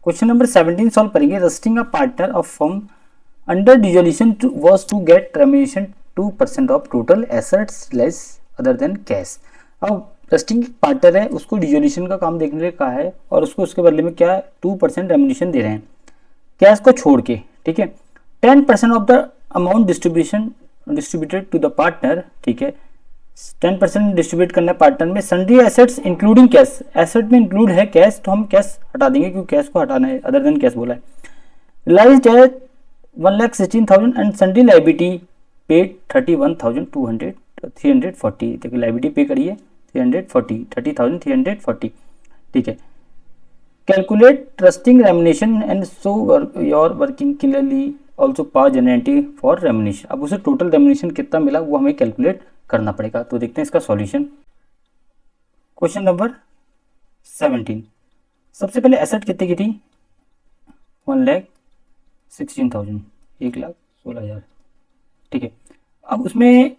Question number 17 solve करेंगे। Rusting a partner of firm under dissolution was to get remuneration 2% of total assets less other than cash. अब rusting partner है, उसको dissolution का काम देखने का है और उसको उसके बदले में क्या 2% रेम्यूनरेशन दे रहे हैं कैश को छोड़ के, ठीक है। 10% of the amount distributed to the partner, ठीक है। 10% डिस्ट्रीब्यूट करना है पार्टनर में। Sundry assets including cash, asset में इंक्लूड है कैश, तो हम कैश हटा देंगे क्योंकि कैश को हटाना है, अदर देन कैश बोला है। रिलाइज्ड है 1,16,000 एंड सन्ड्री लाइबिलिटी पेड 31,200 340। देखिए लाइबिलिटी पे करिए 340 30,340, ठीक है। Calculate trusting remuneration and show your working clearly also pass generative for remuneration. अब उसे टोटल रेम्यूनरेशन कितना मिला वो हमें कैलकुलेट करना पड़ेगा। तो देखते हैं इसका सॉल्यूशन। क्वेश्चन नंबर 17, सबसे पहले एसेट कितने की थी 1,16,000, 1,16,000, ठीक है। अब उसमें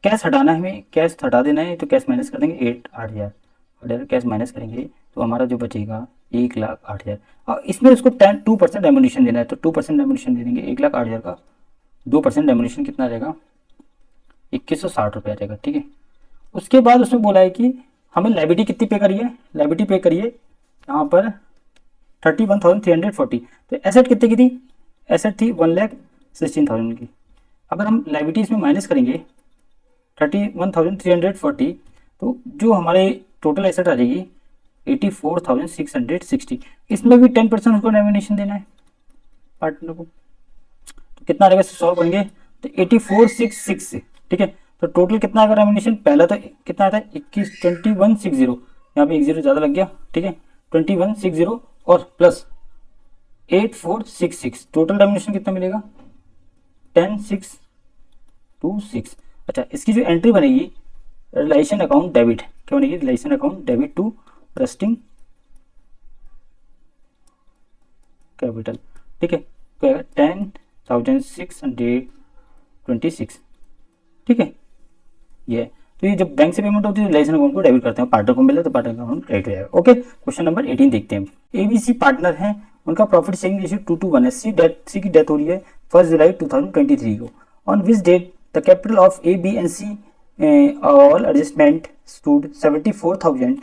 कैश हटाना है, हमें कैश हटा देना है, तो कैश माइनस कर देंगे 8,000 कैश माइनस करेंगे तो हमारा जो बचेगा 1,08,000। और इसमें उसको 2% रेम्यूनरेशन देना है, तो 2% रेम्यूनरेशन दे देंगे 1,08,000 का 2% रेम्यूनरेशन कितना रहेगा 2,160 रुपये आ जाएगा, ठीक है। उसके बाद उसमें बोला है कि हमें लाइबिलिटी कितनी पे करिए, लाइबिलिटी पे करिए यहाँ पर 31,340। तो एसेट कितने की थी, एसेट थी 1,16,000 की। अगर हम लाइबिलिटी इसमें माइनस करेंगे 31,340, तो जो हमारे टोटल एसेट आ जाएगी 84,660। इसमें भी 10% उसको रेम्यूनरेशन देना है पार्टनर को, तो कितना रहेगा सॉल्व करेंगे तो 84,660, ठीक है। तो टोटल कितना आएगा रेम्यूनरेशन, पहला तो कितना आता है 21,60, यहाँ पे 10 ज़्यादा लग गया, ठीक है। 21,60 और प्लस 8466, टोटल रेम्यूनरेशन कितना मिलेगा 10,626। अच्छा, इसकी जो एंट्री बनेगी रिलेशन अकाउंट डेबिट, क्या बनेगी relation account debit to rusting capital, ठीक है। 10,626, ठीक है। ये तो ये जब बैंक से पेमेंट होती है रिलेशन अकाउंट को डेबिट करते हैं, पार्टनर को मिला तो पार्टनर अकाउंट क्रेडिट हो जाएगा। ओके, क्वेश्चन नंबर 18 देखते हैं। एबीसी पार्टनर हैं, उनका प्रॉफिट शेयरिंग रेशियो 2:1 है। सी की डेथ हो रही है 1 जुलाई 2023 को। On which date the capital of A B and C all adjustment stood 74,000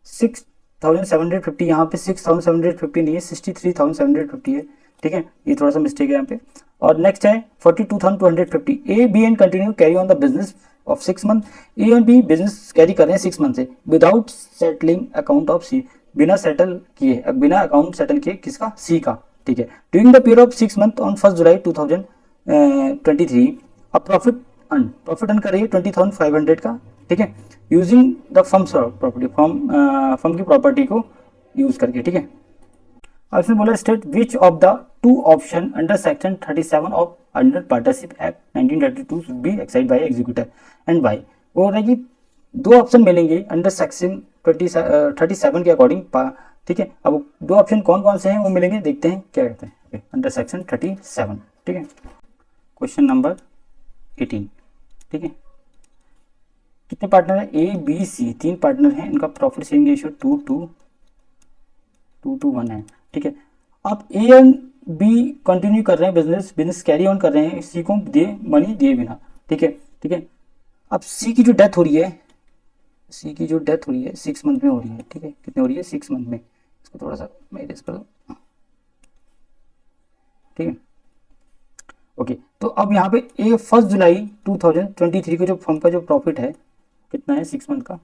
6,750, यहाँ पे 6,750 नहीं है 63,750 है, ठीक है। ये थोड़ा सा मिस्टेक है यहाँ पे। और नेक्स्ट है 42,250। A B and continue carry on the business of 6 month. A और बी बिजनेस कैरी कर रहे हैं 6 मंथ से विदाउट सेटलिंग अकाउंट ऑफ सी, बिना सेटल किए, बिना अकाउंट सेटल किए किसका सी का, ठीक है। During the period of 6 month on 1 जुलाई 2023 अब प्रॉफिट अर्न कर रही है 20,500 का, ठीक है। Using the firms property, firm की प्रॉपर्टी को यूज करके, ठीक है। और इसमें बोला state which of the two option under section 37 of under partnership act 1932 should be exercised by executive and by. वो रहा कि 2 ऑप्शन मिलेंगे अंडर सेक्शन 37 के अकॉर्डिंग, ठीक है। अब 2 ऑप्शन कौन कौन से हैं वो मिलेंगे, देखते हैं क्या कहते हैं अंडर सेक्शन 37, ठीक है। क्वेश्चन नंबर 18, ठीक है। कितने पार्टनर है ए बी सी, 3 पार्टनर हैं, इनका प्रॉफिट शेयरिंग रेशियो 2:1 है, ठीक है। अब ए एंड बी कंटिन्यू कर रहे हैं बिजनेस कैरी ऑन कर रहे हैं सी को मनी दिए बिना, ठीक है, ठीक है। अब सी की जो डेथ हो रही है 6 मंथ में हो रही है, ठीक है। कितने हो रही है 6 मंथ में, इसको थोड़ा सा मैं इरेज कर दूं, ठीक है। ओके, तो अब यहाँ पे ए 1 जुलाई 2023 को जो फर्म का जो प्रॉफिट है कितना है 6 मंथ का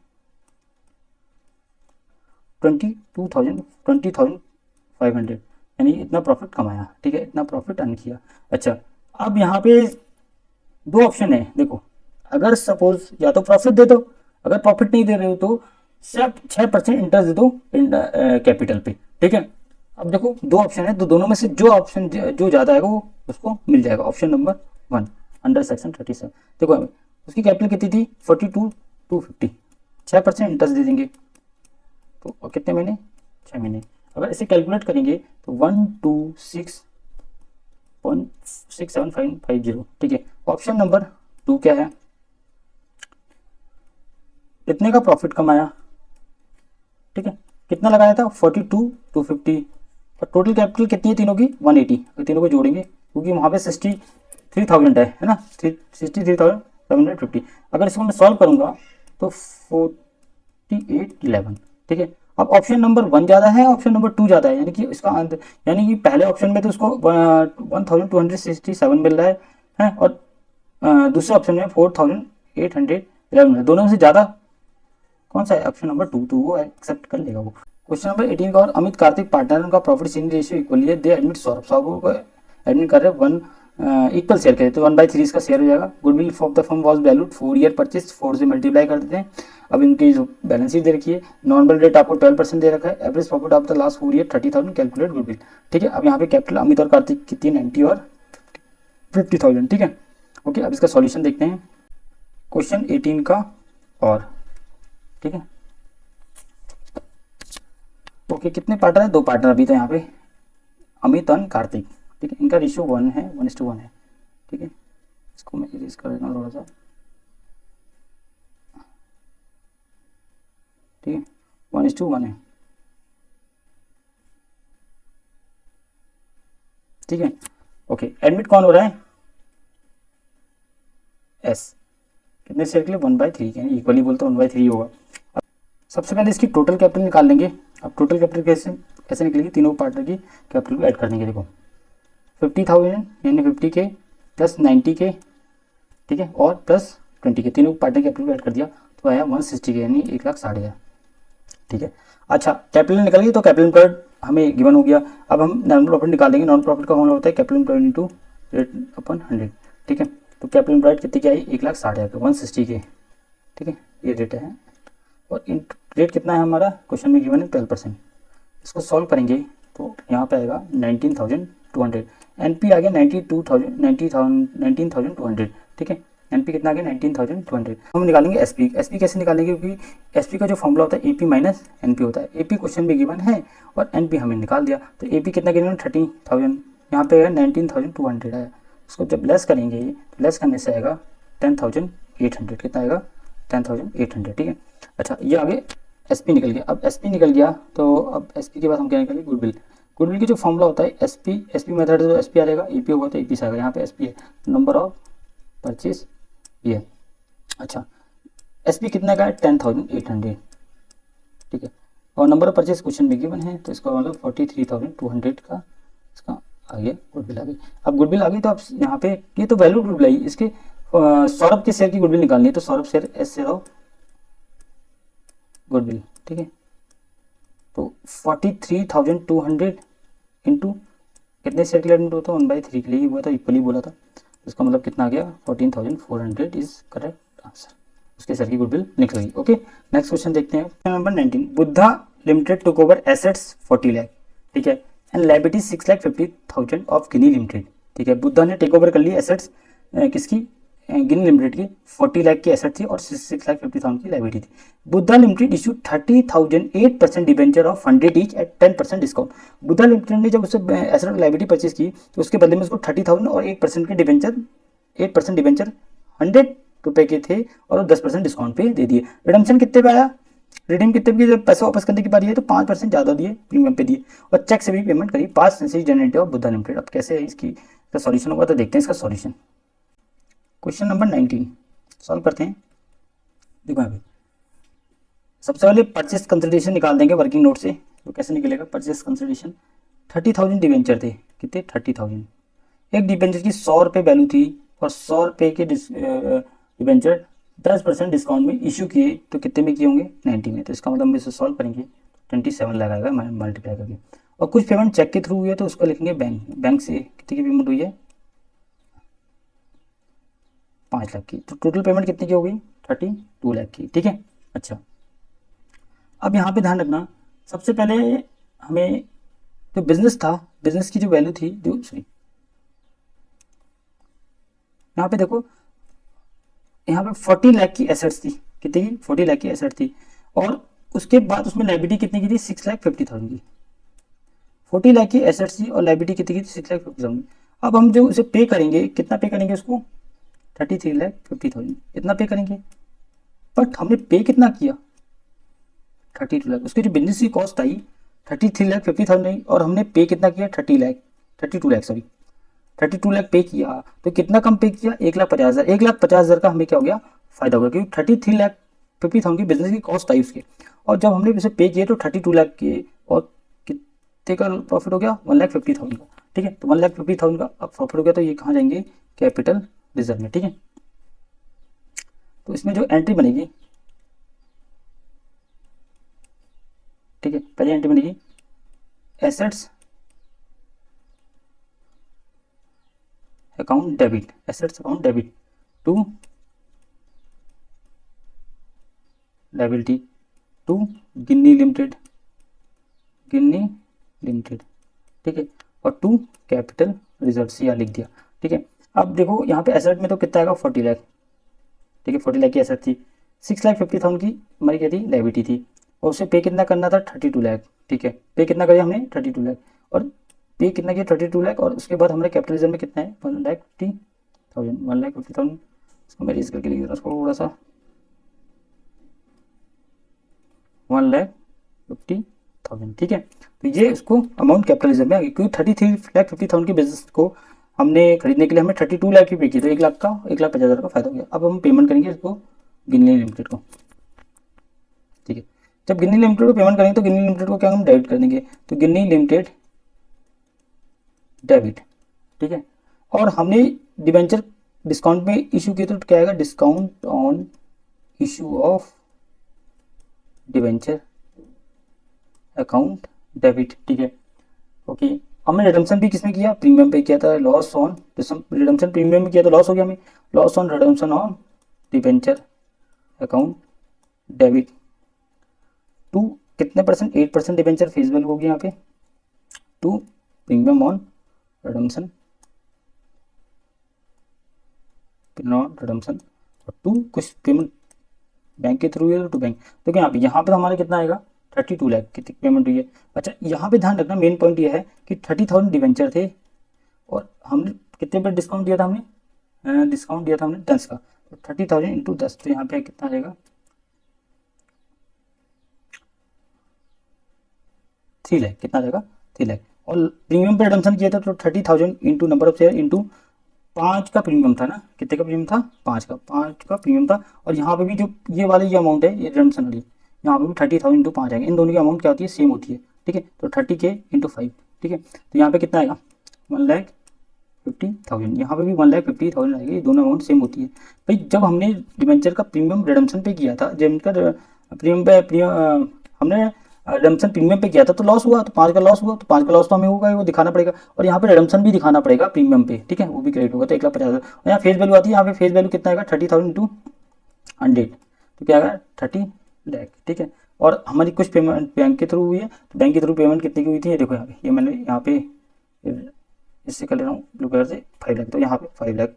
20,500, यानी इतना प्रॉफिट कमाया, ठीक है, इतना प्रॉफिट अर्न किया। अच्छा, अब यहाँ पे 2 ऑप्शन है, देखो अगर सपोज या तो प्रॉफिट दे दो, अगर प्रॉफिट नहीं दे रहे हो तो सिर्फ 6% इंटरेस्ट दे दो कैपिटल पे, ठीक है। अब देखो 2 ऑप्शन है, तो दोनों में से जो ऑप्शन जो ज़्यादा है वो उसको मिल जाएगा। ऑप्शन नंबर 1 अंडर सेक्शन 37, देखो उसकी कैपिटल कितनी थी 42,250, 6% इंटरेस्ट दे देंगे तो कितने महीने 6 महीने। अगर इसे कैलकुलेट करेंगे तो 126.67550, ठीक है। ऑप्शन नंबर 2 क्या है, कितने का प्रॉफिट कमाया, ठीक है, कितना लगाया था 42,250, और टोटल कैपिटल कितनी है तीनों की 180, तो तीनों को जोड़ेंगे क्योंकि वहाँ पे 63,000 है ना, 63,750। अगर इसको मैं सॉल्व करूँगा तो 4811, ठीक है। अब ऑप्शन नंबर 1 ज़्यादा है, ऑप्शन नंबर 2 ज़्यादा है, यानी कि इसका आंसर, यानी कि पहले ऑप्शन में तो उसको 1267 मिल रहा है और दूसरे ऑप्शन में 4811 है। दोनों में से ज़्यादा कौन सा है? ऑप्शन नंबर 2, तो वो एक्सेप्ट कर लेगा वो। क्वेश्चन नंबर 18 का, और अमित कार्तिक पार्टनर, उनका प्रॉफिट शेयरिंग रेशियो इक्वली है, दे एडमिट सौरभ, सौरभ को एडमिट कर रहे हैं 1 इक्वल शेयर करें तो 1/3 इसका शेयर हो जाएगा। Goodwill of the firm was valued 4 year purchase, 4 से मल्टीप्लाई कर देते हैं। अब इनकी जो बैलेंस शीट दे रखी है, नॉर्मल रेट आपको 12% दे रखा है, average profit of the last 4 year 30,000, calculate goodwill, ठीक है। अब यहाँ पे कैपिटल अमित और कार्तिक कितनी, 90 और 50,000, ठीक है। ओके, अब इसका सॉल्यूशन देखते हैं क्वेश्चन 18 का, और ठीक है। ओके, कितने पार्टनर है? 2 पार्टनर अभी तो यहाँ पे, अमित और कार्तिक, ठीक है। इनका रेशियो 1 है, 1:1 है, ठीक है। इसको मैं इरेज कर देता हूँ थोड़ा सा, ठीक है, 1:1 है, ठीक है। ओके, एडमिट कौन हो रहा है? एस, कितने शेयर के लिए? 1/3, यानी इक्वली बोलते 1/3 होगा। अब सबसे पहले इसकी टोटल कैपिटल निकाल लेंगे। अब टोटल कैपिटल कैसे कैसे निकलेगी? तीनों पार्टनर की कैपिटल को ऐड कर देंगे। देखो 50,000 यानी 50K प्लस 90K, ठीक है, और प्लस 20K, तीनों पार्टनर कैपिटल को ऐड कर दिया तो आया 160K, यानी 1,60,000, ठीक है। अच्छा, कैपिटल निकल गई तो कैपिटल एम्प्लॉयड हमें गिवन हो गया। अब हम नॉन प्रॉफिट निकालेंगे। नॉन प्रॉफिट का फॉर्मूला होता है कैपिटल एम्प्लॉयड इनटू रेट अपन 100, ठीक है। तो कैपिटल एम्प्लॉयड कितनी की आई? 1,60,000, 160K, ठीक है, ये रेट है। और इन रेट कितना है हमारा? क्वेश्चन में गिवन है 12%। इसको सॉल्व करेंगे तो यहाँ पे आएगा 19,200, एनपी आ गया 19,200, ठीक है। एनपी कितना आ गया? 19,200। हम निकालेंगे एसपी। एसपी कैसे निकालेंगे? क्योंकि एसपी का जो फॉर्मूला होता है एपी माइनस एनपी होता है। एपी क्वेश्चन में गिवन है और एनपी हमें निकाल दिया, तो एपी कितना गिवन? 30,000, यहाँ पे आएगा 19,200 आया। उसको जब लेस करेंगे तो लेस करने से आएगा 10,800, कितना आएगा? 10,800, ठीक है। अच्छा, ये आगे एसपी निकल गया। अब एसपी निकल गया तो अब एसपी के बाद हम क्या निकालेंगे? गुडविल। गुडविल की जो फॉर्मूला होता है एसपी मेथड है तो एसपी आ जाएगा, ईपी होगा तो ईपी से आएगा। यहाँ पे एसपी है नंबर ऑफ परचेज, ये। अच्छा, एसपी कितना का है? 10,800, ठीक है। और नंबर ऑफ परचेज क्वेश्चन में गिवन है तो इसका मतलब 43,200 का इसका आ गया गुडविल आ गई। अब गुडविल आ गई तो अब यहाँ पे ये तो वैल्यू गुडविल आई, इसके सौरभ के शेयर की गुडविल निकालनी है तो Saurabh share S share of goodwill, ठीक है। तो 43,200 इंटू कितने शेयर के लिए एडमिट होता है? 1/3 के लिए ही हुआ था, इक्वली बोला था। इसका मतलब कितना आ गया? 14,400 इज करेक्ट आंसर। उसके शेयर की गुडविल निकल गई। ओके, नेक्स्ट क्वेश्चन देखते हैं। Question number 19, Buddha limited took over assets 40 lakh, ठीक है, and liability 6,50,000 of Guinea limited, ठीक है। बुद्धा ने टेक ओवर कर ली एसेट्स किसकी? गिनी लिमिटेड की। 40 लाख की एसेट थी और 6,50,000 की लायबिलिटी थी। Buddha limited issue 30,000 8% debenture of 100 each eight 10% discount. Buddha limited ने जब उससे एसेट और लायबिलिटी परचेज की तो उसके बदले में उसको 30,000 और 8% के डिबेंचर 8% डिबेंचर 100 रुपए के थे और 10% डिस्काउंट पे दे दिए। रिडम्पशन कितने पे आया? रिडीम कितने पे? जब पैसा वापस करने की बारी है तो 5% ज़्यादा दिए, प्रीमियम पे दिए, और चेक से भी पेमेंट करी। 5 जनरेटिव ऑफ बुद्धा लिमिटेड। अब कैसे है इसकी सॉल्यूशन होगा तो देखते हैं इसका सॉल्यूशन। क्वेश्चन नंबर 19 सॉल्व करते हैं। देखो यहाँ पे सबसे पहले परचेस कंसिडरेशन निकाल देंगे वर्किंग नोट से। तो कैसे निकलेगा परचेस कंसिडरेशन? 30,000 डिबेंचर थे, कितने? 30,000। एक डिबेंचर की 100 रुपये वैल्यू थी और 100 रुपये के डिबेंचर 10% डिस्काउंट में इशू किए तो कितने में किए होंगे? 90 में। तो इसका मतलब हम इसे सॉल्व करेंगे 27 लगाएगा मल्टीप्लाई करके। और कुछ पेमेंट चेक के थ्रू हुई है तो उसको लिखेंगे बैंक से कितनी की पेमेंट हुई है? 5 लाख की। तो टोटल पेमेंट कितनी की हो गई? 32 लाख की, ठीक है। अच्छा, अब यहाँ पे ध्यान रखना, सबसे पहले हमें जो बिजनेस था, बिजनेस की जो वैल्यू थी, जो सॉरी यहाँ पे देखो, यहाँ पे 40 लाख की एसेट्स थी। कितनी की? 40 लाख की एसेट थी। और उसके बाद उसमें लायबिलिटी कितनी की थी? 6,50,000 की। 40 लाख की एसेट्स थी और लायबिलिटी कितनी की थी? 6,50,000। अब हम जो उसे पे करेंगे, कितना पे करेंगे उसको? 33,50,000 इतना पे करेंगे। बट हमने पे कितना किया? 32 लाख। उसकी जो बिजनेस की कॉस्ट आई 33,50,000 और हमने पे कितना किया 32 लाख सॉरी 32 लाख पे किया, तो कितना कम पे किया 1,50,000। 1,50,000 का हमें क्या हो गया फायदा हो गया, क्योंकि 33,50,000 की बिजनेस की कॉस्ट आई उसके, और जब हमने उसे पे किए तो 32 लाख के, और कितने का प्रॉफिट हो गया 1,50,000 का। ठीक है, तो 1,50,000 का अब प्रॉफिट हो गया, तो ये कहाँ जाएंगे कैपिटल रिजर्व में। ठीक है, तो इसमें जो एंट्री बनेगी, ठीक है, पहली एंट्री बनेगी assets account debit, assets account debit to liability to Ginni limited, Ginni limited. ठीक है, और टू कैपिटल रिजर्व से लिख दिया। ठीक है, अब देखो यहाँ पे एसेट में तो कितना आएगा 40 लाख। ठीक है, 40 लाख की एसेट थी, 6,50,000 की हमारी क्या थी लायबिलिटी थी, और उसे पे कितना करना था 32 लाख। ठीक है, पे कितना करिए हमने 32 लाख, और पे कितना किया 32 लाख, और उसके बाद हमारे कैपिटल रिजर्व में कितना है 1,50,000, 1,50,000। उसको मैं रीज करके लिख देता हूँ थोड़ा सा, 1,50,000। ठीक है, तो ये उसको अमाउंट कैपिटल रिजर्व में आ गई, क्योंकि 33,50,000 की बिजनेस को हमने खरीदने के लिए हमें 32 लाख की पे की, तो 1 लाख का 1,50,000 का फायदा हो गया। अब हम पेमेंट करेंगे इसको गिन्नी लिमिटेड को। ठीक है, जब गिन्नी लिमिटेड को पेमेंट करेंगे तो गिन्नी लिमिटेड को क्या हम डेबिट कर देंगे, तो गिन्नी लिमिटेड डेबिट। ठीक है, और हमने डिबेंचर डिस्काउंट में इशू किया तो क्या आएगा discount on issue of debenture account debit. ठीक है, ओके, हमने रिडम्पशन भी किसमें किया प्रीमियम पे किया था, लॉस ऑन रिडम्पशन प्रीमियम में किया तो लॉस हो गया हमें, loss on redemption on debenture account debit to कितने परसेंट 8% डिबेंचर फेस वैल्यू होगी यहाँ पे, to premium on redemption redemption, और टू कुछ पेमेंट बैंक के थ्रू है टू बैंक। तो यहाँ पे हमारा कितना आएगा 32 लाख की पेमेंट हुई है। अच्छा, यहाँ पे ध्यान रखना मेन पॉइंट ये है कि 30,000 डिवेंचर थे, और हमने कितने पर डिस्काउंट दिया था, हमने डिस्काउंट दिया था हमने 10 का, तो 30,000 इंटू 10, तो यहाँ पे कितना आ जाएगा 3 लाख, कितना आ जाएगा 3 लाख। और प्रीमियम पे रिडम्पशन किया था तो 30,000 into number of share into 5 का प्रीमियम था ना, कितने का प्रीमियम था 5 का प्रीमियम था, और यहाँ पे भी जो ये वाली ये अमाउंट है ये रिडम्पशन वाली, यहाँ पे भी 30,000 इंटू 5 आएगा, इन दोनों की अमाउंट क्या होती है सेम होती है। ठीक है, तो 30K इंटू 5। ठीक है, तो यहाँ पे कितना आएगा 1,50,000, यहाँ पे भी 1,50,000 आएगी, ये दोनों अमाउंट सेम होती है। भाई जब हमने डिबेंचर का प्रीमियम रिडम्पशन पे किया था, जब इनका प्रीमियम पे हमने रिडम्पशन प्रीमियम पे किया था तो लॉस हुआ, तो 5 का लॉस हुआ, तो 5 का लॉस तो हमें होगा वो दिखाना पड़ेगा, और यहाँ पे रिडम्पशन भी दिखाना पड़ेगा प्रीमियम पे। ठीक है, वो भी क्रेडिट होगा, तो 1,50,000। और यहाँ फेस वैल्यू आती है, यहाँ पे फेस वैल्यू कितना आएगा 30,000 इंटू 100, तो क्या आएगा 30 लाख। ठीक है, और हमारी कुछ पेमेंट बैंक के थ्रू हुई है, तो बैंक के थ्रू पेमेंट कितने की हुई थी ये देखो, यहाँ पे ये मैंने यहाँ पे इससे कर ले रहा हूँ ब्लू कलर से 5 लाख, तो यहाँ पे 5 लाख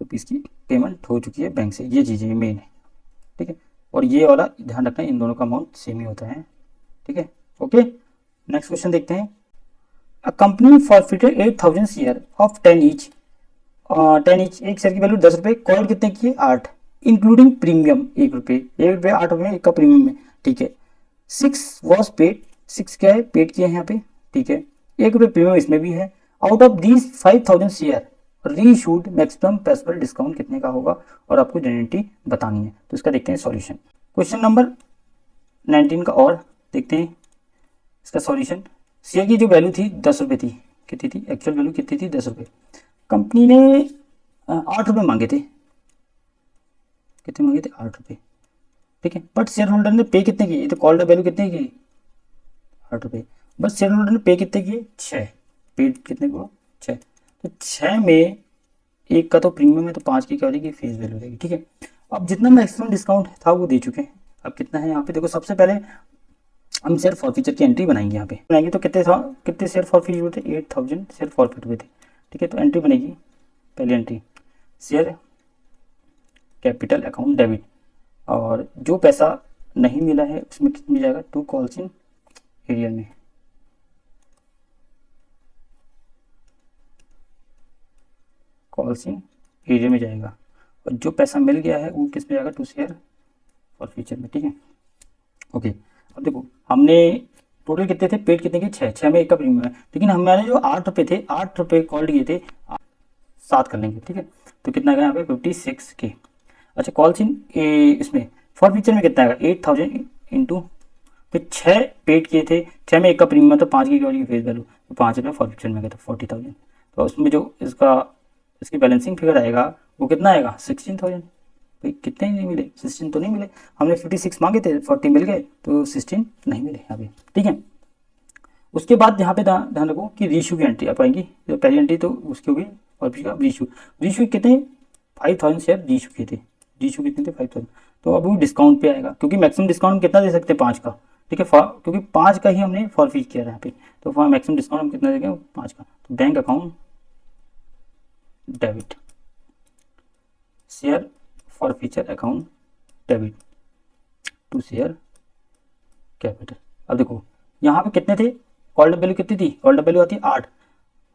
रुपीज़ की पेमेंट हो चुकी है बैंक से, ये चीज़ें मेन है। ठीक है, और ये वाला ध्यान रखना इन दोनों का अमाउंट सेम ही होता है। ठीक है, ओके, नेक्स्ट क्वेश्चन देखते हैं। A company forfeited 8,000 share of 10 each, 10 each, एक शेयर की वैल्यू 10 रुपये, कॉल कितने की है 8, इंक्लूडिंग प्रीमियम 1 रुपये, 1 रुपये 8 रुपये एक का प्रीमियम है। ठीक है, 6 वॉज पेड, 6 क्या है पेड किया है यहाँ पे। ठीक है, 1 रुपये प्रीमियम इसमें भी है। Out of these 5,000 share reissued maximum possible discount कितने का होगा, और आपको जेन्युइनिटी बतानी है। तो इसका देखते हैं सॉल्यूशन। क्वेश्चन नंबर 19 का और देखते हैं इसका सॉल्यूशन। शेयर की जो वैल्यू थी 10 रुपये थी, कितनी थी एक्चुअल वैल्यू कितनी थी 10 रुपये, कंपनी ने 8 रुपये मांगे थे, कितने मांगे थे 8 रुपये। ठीक है, बट शेयर होल्डर ने पे कितने किए, तो कॉल्ड वैल्यू कितने की 8 रुपये, बट शेयर होल्डर ने पे कितने किए 6, पेड कितने को 6, तो 6 में एक का तो प्रीमियम है, तो 5 की क्या हो जाएगी फेस वैल्यू रहेगी। ठीक है, अब जितना मैक्सिमम डिस्काउंट था वो दे चुके हैं, अब कितना है यहाँ पे देखो, सबसे पहले हम शेयर फॉरफीचर की एंट्री बनाएंगे, यहाँ पे बनाएंगे तो कितने शेयर फॉरफीचर हुए थे 8,000 शेयर फॉरफीट हुए थे। ठीक है, तो एंट्री बनेगी, पहली entry share capital account debit, और जो पैसा नहीं मिला है उसमें कितना मिल जाएगा 2 कॉल्स इन एरियर में, कॉल्स इन एरियर में जाएगा, और जो पैसा मिल गया है वो किस में जाएगा 2 शेयर फॉरफीचर में। ठीक है, ओके, अब देखो हमने टोटल कितने थे, पेड कितने के, 6 में 1 का प्रीमियम है, लेकिन हमारे जो 8 रुपये थे, 8 रुपये कॉल किए थे, 7 कर लेंगे, ठीक है। तो कितना आएगा यहाँ पे 56 के। अच्छा कॉल्स इन इसमें फॉर फीचर में कितना आएगा 8000 इंटू, फिर 6 पेड किए थे, 6 में 1 का प्रीमियम, तो 5 की फेस वैल्यू, तो 5 रुपये फॉर फीचर में गया था 40,000। तो उसमें जो इसकी बैलेंसिंग फिगर आएगा वो कितना आएगा 16,000। भाई कितने नहीं मिले, 16 तो नहीं मिले, हमने 56 मांगे थे, 40 मिल गए, तो 16 नहीं मिले यहाँ पे, ठीक है। उसके बाद यहाँ पे ध्यान रखो कि रीशू की एंट्री आप आएंगी, जो पहली एंट्री तो उसकी होगी, और फिर रीशू कितने 5000 शेयर रीशू किए थे, रीशू कितने थे 5000। तो अब वो डिस्काउंट पे आएगा, क्योंकि मैक्सिमम डिस्काउंट कितना दे सकते हैं 5 का, ठीक है, क्योंकि 5 का ही हमने फॉरफीट किया है यहाँ पे, तो मैक्सिमम डिस्काउंट हम कितना देंगे 5 का। तो bank account debit, share forfeiture account debit to share capital. अब देखो यहाँ पे कितने थे, कॉल्ड वैल्यू कितनी थी, कॉल्ड वैल्यू आती है 8,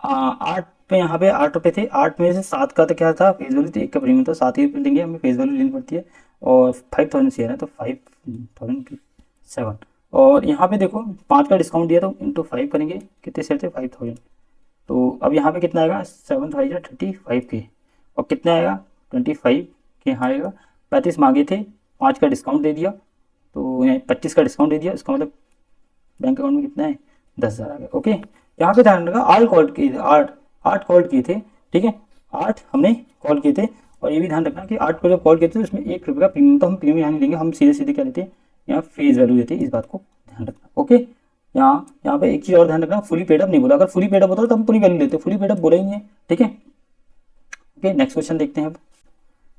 8 पे यहाँ पे 8 रुपये थे, 8 में से 7 का तो क्या था फेस वैल्यू थी, 1 का प्रीमियम था, 7 ही रुपये देंगे, हमें फेस वैल्यू लेनी पड़ती है, और 5000 शेयर है तो 5007। और यहाँ पे देखो 5 का डिस्काउंट दिया तो इंटू 5 करेंगे, कितने शेयर थे 5000। तो अब यहाँ पे कितना आएगा 7,35 के, और कितना आएगा 25 के, यहाँ आएगा 35 मांगे थे, 5 का डिस्काउंट दे दिया, तो यहाँ 25 का डिस्काउंट दे दिया, इसका मतलब बैंक अकाउंट में कितना है 10,000 आ गया। ओके यहाँ पे ध्यान रखा आल कॉल किए थे, 8 कॉल किए थे, ठीक है, 8 हमने कॉल किए थे, और ये भी ध्यान रखना कि 8 को जब कॉल किए थे तो उसमें 1 रुपये का प्रीमियम, तो हम प्रीमियम यहाँ नहीं लेंगे, हम सीधे क्या लेते हैं यहाँ फेस वैल्यू देते हैं, इस बात को ध्यान रखना। ओके यहाँ पे एक चीज़ और ध्यान रखना, फुली पेड अप नहीं बोला, अगर फुली पेड अप होता तो हम पूरी वैल्यू लेते, फुली पेड अप बोला ही नहीं है, ठीक है। ओके नेक्स्ट क्वेश्चन देखते हैं अब,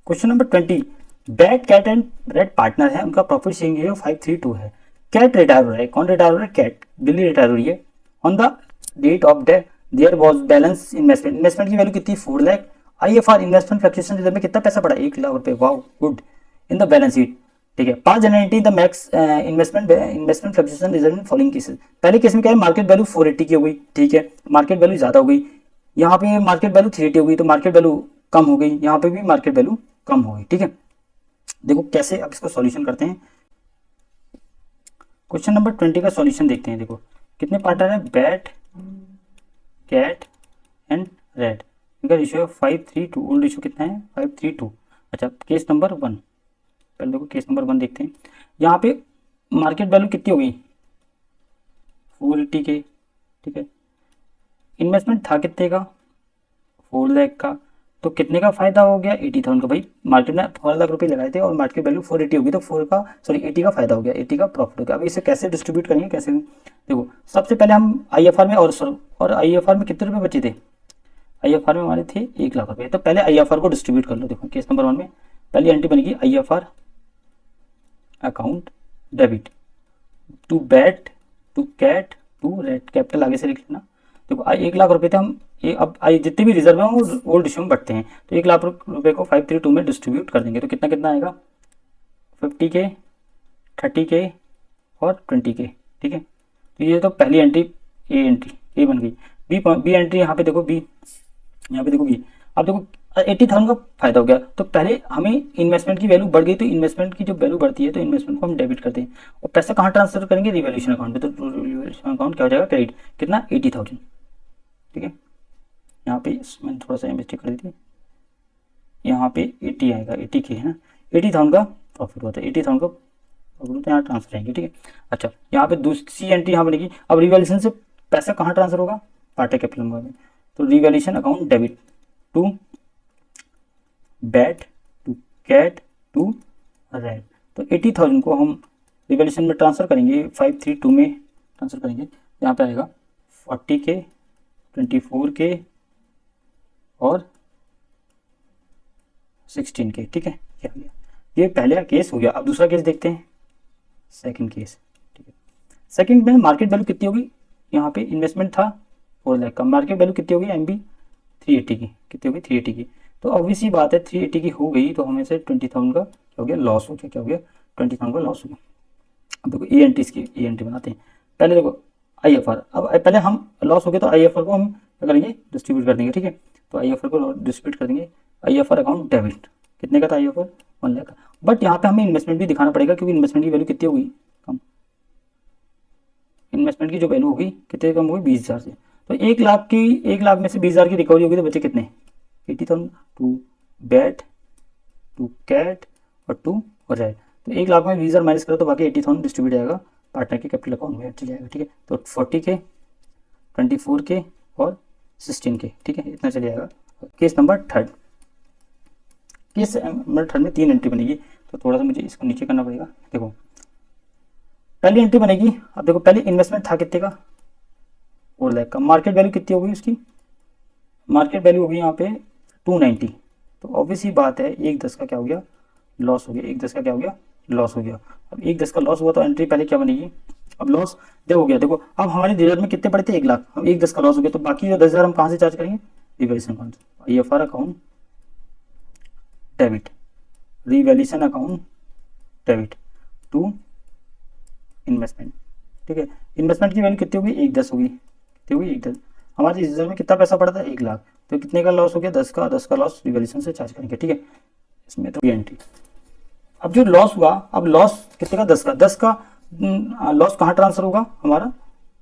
question number 20, Bat Cat and Red partner है, उनका प्रॉफिट शेयरिंग रेशियो 5:3 है। कैट रिटायर हो रहा है, कौन रिटायर हो रहा है, कैट बिल्ली रिटायर हो रही है। On the date of death there was balance investment की वैल्यू कितनी 4 lakh, IFR investment fluctuation reserve में कितना पैसा पड़ा 1 लाख रुपए, wow good, in the balance sheet, ठीक है। 5 जनवरी the max investment fluctuation reserve in following cases. पहले केस में क्या है मार्केट वैल्यू 480 की हो गई, ठीक है, मार्केट वैल्यू ज्यादा हो गई, यहाँ पे मार्केट वैल्यू 380 हो गई, तो मार्केट वैल्यू कम हो गई, यहाँ पे भी मार्केट वैल्यू कम हो गई, ठीक है। देखो कैसे अब इसको सॉल्यूशन करते हैं। क्वेश्चन नंबर 20 का सॉल्यूशन देखते हैं। देखो कितने पार्टनर है, बैट कैट एंड रेड, इनका रेशियो 5:3 ओल्ड रेशियो कितना है 5:3। अच्छा केस नंबर 1, पहले देखो केस नंबर 1 देखते हैं। यहाँ पे मार्केट वैल्यू कितनी हो गई 480 के, ठीक है, इन्वेस्टमेंट था कितने का 4 लाख का, तो कितने का फायदा हो गया 80,000 का। भाई मार्केट में 4 लाख रुपए लगाए थे और मार्केट वैल्यू 480 होगी, तो 80 का फायदा हो गया, 80 का प्रॉफिट हो गया। अब इसे कैसे डिस्ट्रीब्यूट करेंगे, कैसे, देखो सबसे पहले हम IFR में, और IFR में कितने रुपए बचे थे, IFR में हमारे थे 1 लाख रुपए, तो पहले IFR को डिस्ट्रीब्यूट कर लो। देखो केस नंबर 1 में पहली एंट्री बनेगी IFR account debit to Bat to Cat to Red, capital आगे से लिख लेना। देखो 1 लाख रुपए थे हम, ये अब जितने भी रिजर्व हैं वो ओल्ड रेशियो में बढ़ते हैं, तो 1 लाख रुपए को 5:3 में डिस्ट्रीब्यूट कर देंगे, तो कितना कितना आएगा 50 के 30 के और 20 के, ठीक है। तो ये तो पहली एंट्री ए बन गई। बी एंट्री यहाँ पे देखो, यहाँ पे देखो बी, अब देखो 80,000 का फायदा हो गया, तो पहले हमें इन्वेस्टमेंट की वैल्यू बढ़ गई, तो इन्वेस्टमेंट की जो वैल्यू बढ़ती है तो इन्वेस्टमेंट को हम डेबिट करते हैं, और पैसा कहाँ ट्रांसफर करेंगे रिवैल्यूएशन अकाउंट पे, तो रिवैल्यूएशन अकाउंट क्या हो जाएगा क्रेडिट, कितना 80,000, ठीक है। यहाँ पे मैंने थोड़ा सा मिस्टेक कर दी थी, यहाँ पे 80 आएगा, 80 के है ना, 80,000 का प्रॉफिट होता है, 80,000 का प्रॉफिट होता है, यहाँ ट्रांसफर आएंगे, ठीक है। अच्छा यहाँ पे दूसरी एंट्री यहाँ बनेगी, अब रिवैल्यूएशन से पैसा कहाँ ट्रांसफर होगा पार्टनर कैपिटल में, तो revaluation account debit to Bat to Cat to Red, तो 80,000 को हम रिवैल्यूएशन में ट्रांसफर करेंगे 5:3 में ट्रांसफर करेंगे, यहाँ पे आएगा 40 के 24 के और 16 के, ठीक है। ये पहले केस हो गया। अब दूसरा केस देखते हैं, सेकंड केस, ठीक है। सेकंड में मार्केट वैल्यू कितनी होगी, यहाँ पे इन्वेस्टमेंट था 4 लाख का, मार्केट वैल्यू कितनी होगी MB 380 की, कितनी होगी 380 की, तो ऑब्वियसली बात है 380 की हो गई, तो हमें से 20,000 का क्या हो गया लॉस हो गया, क्या हो गया 20,000 का लॉस हो गया। अब देखो ई एंट्री बनाते हैं, पहले देखो IFR, अब पहले हम लॉस हो गया तो IFR को हम क्या करेंगे डिस्ट्रीब्यूट कर देंगे, ठीक है, तो IFR को डिस्ट्रीब्यूट कर देंगे। IFR अकाउंट डेबिट कितने का था IFR 1 लाख का, बट यहाँ पे हमें इन्वेस्टमेंट भी दिखाना पड़ेगा, क्योंकि इन्वेस्टमेंट की वैल्यू कितनी होगी कम, इन्वेस्टमेंट की जो वैल्यू होगी कितने कम होगी 20,000 से। तो 1 लाख में से 20,000 की रिकवरी होगी तो बचे कितने 80,000 टू बैट टू कैट और टू रेड। तो 1 लाख में 20,000 माइनस करो तो बाकी 80,000 डिस्ट्रीब्यूट जाएगा पार्टनर के कैपिटल अकाउंट में चल जाएगा। ठीक है, तो 40K 24K और 16K। ठीक है, इतना चल जाएगा। केस नंबर थर्ड में 3 एंट्री बनेगी, तो थोड़ा सा मुझे इसको नीचे करना पड़ेगा। देखो पहली एंट्री बनेगी, अब देखो पहले इन्वेस्टमेंट था कितने का 4 लाख का, मार्केट वैल्यू कितनी होगी उसकी, मार्केट वैल्यू होगी यहाँ पे 290। तो ऑब्वियस ही बात है 1/10 का क्या हो गया लॉस हो गया, 1/10 का क्या हो गया लॉस हो गया। अब 1/10 का लॉस हुआ तो एंट्री पहले क्या बनेगी, अब लॉस जब हो गया देखो अब हमारे रिजर्व में कितने पड़े थे 1 लाख, अब 1/10 का लॉस हो गया तो बाकी जो 10,000 हम कहाँ से चार्ज करेंगे revaluation account, IFR account debit, revaluation account debit to investment. ठीक है, इन्वेस्टमेंट की वैल्यू कितनी होगी 1/10 होगी, कितनी होगी 1/10। हमारे रिजर्व में कितना पैसा पड़ा था 1 लाख, तो कितने का लॉस हो गया 10 का लॉस रिवैल्यूएशन से चार्ज करेंगे। ठीक है, इसमें तो एंट्री। अब जो लॉस हुआ, अब लॉस कितने का 10 का लॉस कहाँ ट्रांसफर होगा हमारा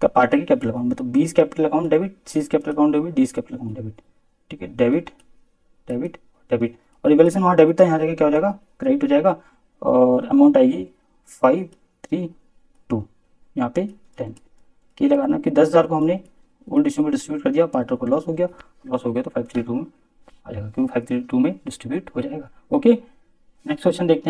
पार्टनर के कैपिटल अकाउंट में, तो 20 capital account debit, 30 capital account debit, 20 capital account debit. ठीक है, डेबिट डेबिट डेबिट और रिवैल्यूएशन वहाँ डेबिट था, यहाँ जाके क्या हो जाएगा क्रेडिट हो जाएगा और अमाउंट आएगी 532, यहाँ पे 10 की लगाना कि 10,000 को हमने ओल्ड इशू में डिस्ट्रीब्यूट कर दिया, पार्टनर को लॉस हो गया तो 532 में आ जाएगा क्योंकि 532 में डिस्ट्रीब्यूट हो जाएगा। ओके, नेक्स्ट क्वेश्चन देखते हैं।